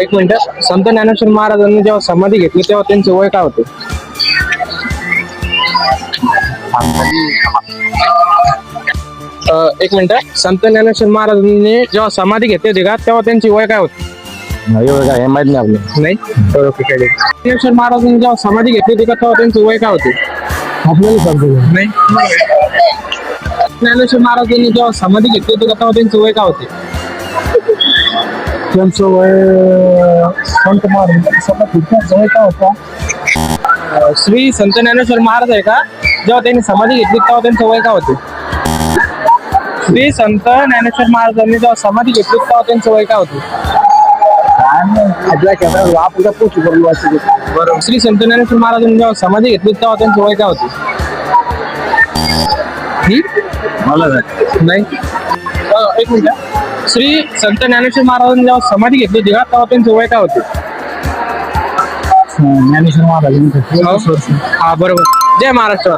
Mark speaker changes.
Speaker 1: एक मिनिट. संत ज्ञानेश्वर महाराजांनी जेव्हा समाधी घेतली तेव्हा त्यांचे वय काय होते? एक मिनिट. संत ज्ञानेश्वर महाराजांनी जेव्हा समाधी घेतली होती का तेव्हा त्यांची वय काय होती?
Speaker 2: एवढं काय हे माहित नाही आपलं.
Speaker 1: नाही. ज्ञानेश्वर महाराजांनी जेव्हा समाधी घेतली होती का तेव्हा त्यांची वय काय होती?
Speaker 2: आपल्याला समजलं
Speaker 1: नाही. ज्ञानेश्वर महाराजांनी जेव्हा समाधी घेतली होती का तेव्हा त्यांची वय काय होती?
Speaker 2: त्यांचं वय संत महाराजांचं वय काय होता?
Speaker 1: श्री संत ज्ञानेश्वर महाराज आहे का, जेव्हा त्यांनी समाधी घेतली तेव्हा त्यांचं वय काय होते? श्री संत ज्ञानेश्वर महाराजांनी जेव्हा समाधी घेतली तेव्हा त्यांचं वय काय होते?
Speaker 2: आपल्या कॅमेरा आपल्या पोस्ट करून वाचते.
Speaker 1: बरोबर. श्री संत ज्ञानेश्वर महाराजांनी जेव्हा समाधी घेतली तेव्हा त्यांचं वय काय होते?
Speaker 2: मला
Speaker 1: नाही. एक मिनिट. श्री संत ज्ञानेश्वर महाराजांनी जेव्हा समाधी घेतली होती का तेव्हा त्यांचं वय काय होते?
Speaker 2: ज्ञानेश्वर महाराजांचं
Speaker 1: हा बरोबर. जय महाराष्ट्र.